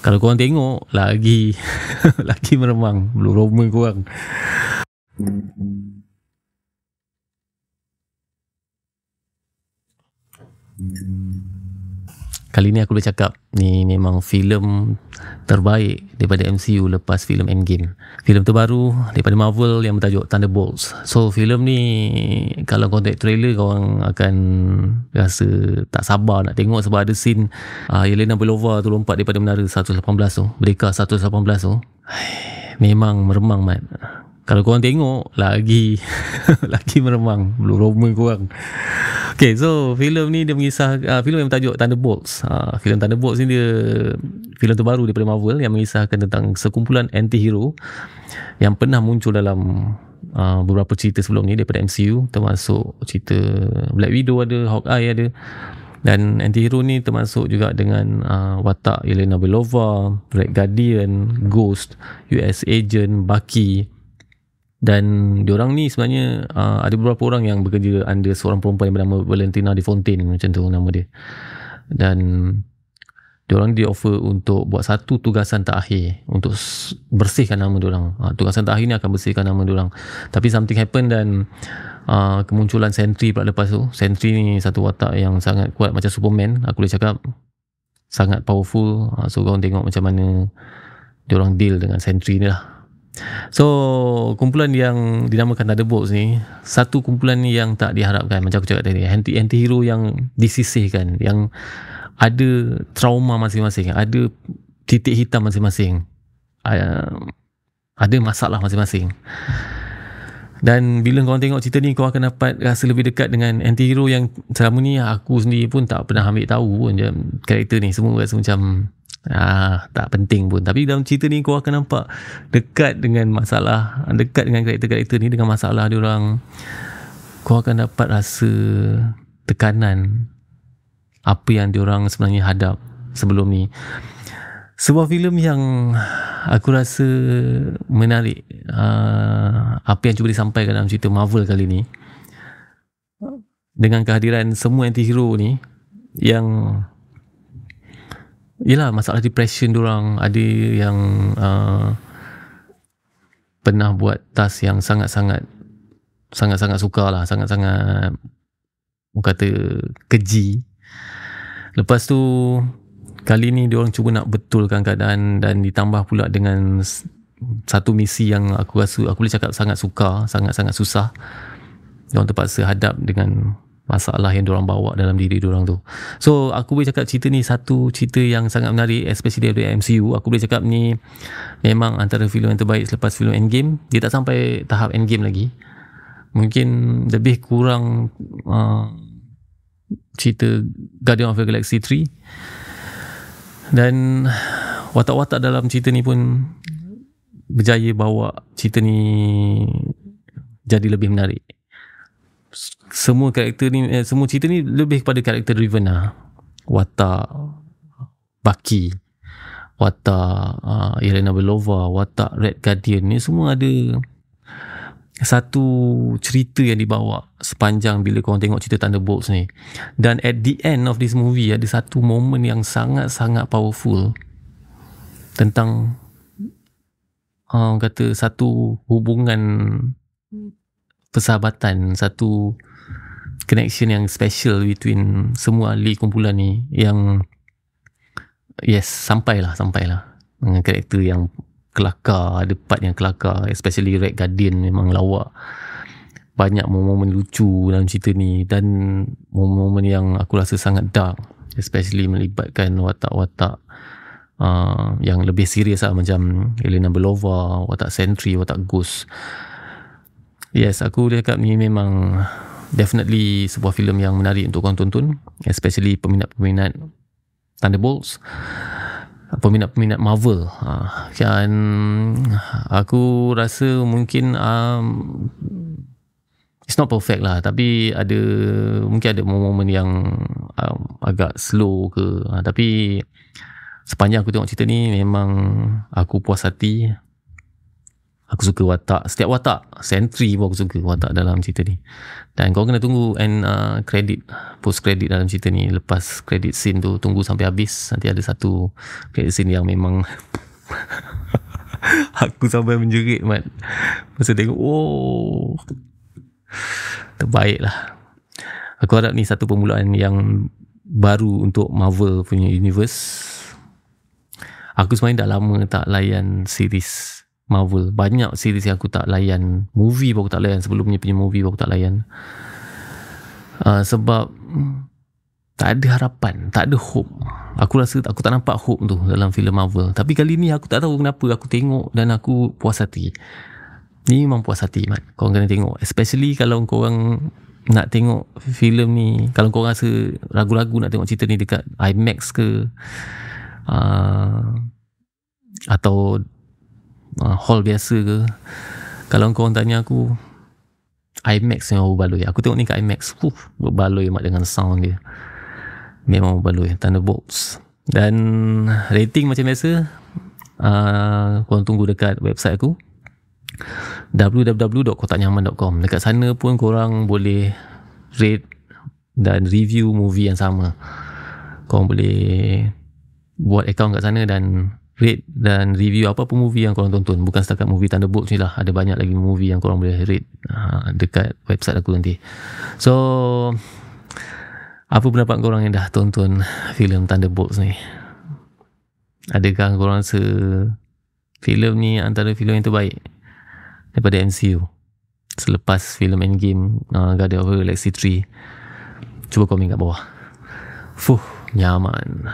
Kalau korang tengok lagi lagi meremang bulu roma korang. Kali ni aku boleh cakap ni memang filem terbaik daripada MCU lepas filem Endgame. Filem terbaru daripada Marvel yang bertajuk Thunderbolts. So filem ni kalau kau tengok trailer korang akan rasa tak sabar nak tengok sebab ada scene Yelena Belova tu lompat daripada menara 118 tu, Brekah 118 tu. Memang meremang mat. Kalau korang tengok lagi lagi meremang bulu roma korang. Okay, so filem ni dia mengisah filem yang bertajuk Thunderbolts. Filem Thunderbolts ni dia filem terbaru daripada Marvel yang mengisahkan tentang sekumpulan anti-hero yang pernah muncul dalam beberapa cerita sebelum ni daripada MCU, termasuk cerita Black Widow ada, Hawkeye ada, dan anti-hero ni termasuk juga dengan watak Yelena Belova, Red Guardian, Ghost, US Agent, Bucky. Dan diorang ni sebenarnya ada beberapa orang yang bekerja under seorang perempuan yang bernama Valentina Di Fontaine, macam tu nama dia. Dan diorang di offer untuk buat satu tugasan terakhir untuk bersihkan nama diorang. Tugasan terakhir ni akan bersihkan nama diorang. Tapi something happen dan kemunculan Sentry pula lepas tu. Sentry ni satu watak yang sangat kuat macam Superman, aku boleh cakap sangat powerful. So korang tengok macam mana diorang deal dengan Sentry ni lah. So kumpulan yang dinamakan Thunderbolts ni satu kumpulan yang tak diharapkan, macam aku cakap tadi, anti-hero yang disisihkan, yang ada trauma masing-masing, ada titik hitam masing-masing, ada masalah masing-masing. Dan bila korang tengok cerita ni, korang akan dapat rasa lebih dekat dengan anti-hero yang selama ni aku sendiri pun tak pernah ambil tahu pun karakter ni. Semua rasa macam tak penting pun. Tapi dalam cerita ni kau akan nampak dekat dengan masalah, dekat dengan karakter-karakter ni, dengan masalah diorang. Kau akan dapat rasa tekanan apa yang diorang sebenarnya hadap sebelum ni. Sebuah filem yang aku rasa menarik, apa yang cuba disampaikan dalam cerita Marvel kali ni, dengan kehadiran semua anti-hero ni yang yelah masalah depression diorang. Ada yang pernah buat task yang sangat-sangat sukar lah, sangat-sangat kata keji. Lepas tu kali ni diorang cuba nak betulkan keadaan, dan ditambah pula dengan satu misi yang aku rasa, aku boleh cakap sangat sukar, sangat-sangat susah. Diorang terpaksa hadap dengan masalah yang diorang bawa dalam diri diorang tu. So aku boleh cakap cerita ni satu cerita yang sangat menarik, especially dari MCU. Aku boleh cakap ni memang antara filem yang terbaik selepas filem Endgame. Dia tak sampai tahap Endgame lagi, mungkin lebih kurang cerita Guardian of the Galaxy 3. Dan watak-watak dalam cerita ni pun berjaya bawa cerita ni jadi lebih menarik. Semua karakter ni, semua cerita ni lebih kepada karakter driven lah. Watak Bucky, watak Yelena Belova, watak Red Guardian ni semua ada satu cerita yang dibawa sepanjang bila korang tengok cerita Thunderbolts ni. Dan at the end of this movie ada satu moment yang sangat-sangat powerful tentang kata satu hubungan persahabatan, satu connection yang special between semua ahli kumpulan ni, yang sampailah dengan karakter yang kelakar. Ada part yang kelakar, especially Red Guardian memang lawak. Banyak momen lucu dalam cerita ni, dan momen yang aku rasa sangat dark, especially melibatkan watak-watak yang lebih serius lah, macam Yelena Belova, watak Sentry, watak Ghost. Yes, aku cakap ni memang definitely sebuah filem yang menarik untuk korang tonton, especially peminat-peminat Thunderbolts, peminat-peminat Marvel. Dan aku rasa mungkin it's not perfect lah, tapi mungkin ada momen yang agak slow ke, tapi sepanjang aku tengok cerita ni memang aku puas hati. Aku suka watak, setiap watak, Sentry pun aku suka watak dalam cerita ni. Dan kau kena tunggu credit, post credit dalam cerita ni. Lepas credit scene tu, tunggu sampai habis. Nanti ada satu credit scene yang memang aku sampai menjerit, Mat. Masa tengok, terbaik lah. Aku harap ni satu permulaan yang baru untuk Marvel punya universe. Aku sebenarnya dah lama tak layan series Marvel. Banyak series yang aku tak layan. Movie pun aku tak layan. Sebelumnya punya movie pun aku tak layan. Sebab tak ada harapan, tak ada hope. Aku rasa aku tak nampak hope tu dalam filem Marvel. Tapi kali ni aku tak tahu kenapa aku tengok dan aku puas hati. Ni memang puas hati, Mat. Korang kena tengok. Especially kalau korang nak tengok filem ni, kalau korang rasa ragu-ragu nak tengok cerita ni dekat IMAX ke atau hall biasa ke, kalau korang tanya aku, IMAX memang berbaloi. Aku tengok ni kat IMAX, berbaloi, Mat, dengan sound dia. Memang berbaloi. Thunderbolts. Dan rating macam biasa, korang tunggu dekat website aku, www.kotaknyaman.com. Dekat sana pun korang boleh rate dan review movie yang sama. Korang boleh buat account kat sana dan rate dan review apa pun movie yang korang tonton. Bukan setakat movie Thunderbolts ni lah. Ada banyak lagi movie yang korang boleh rate dekat website aku nanti. So, apa pendapat korang yang dah tonton filem Thunderbolts ni? Adakah korang rasa filem ni antara filem yang terbaik daripada MCU selepas filem Endgame, Guardians of the Galaxy 3? Cuba komen kat bawah. Nyaman.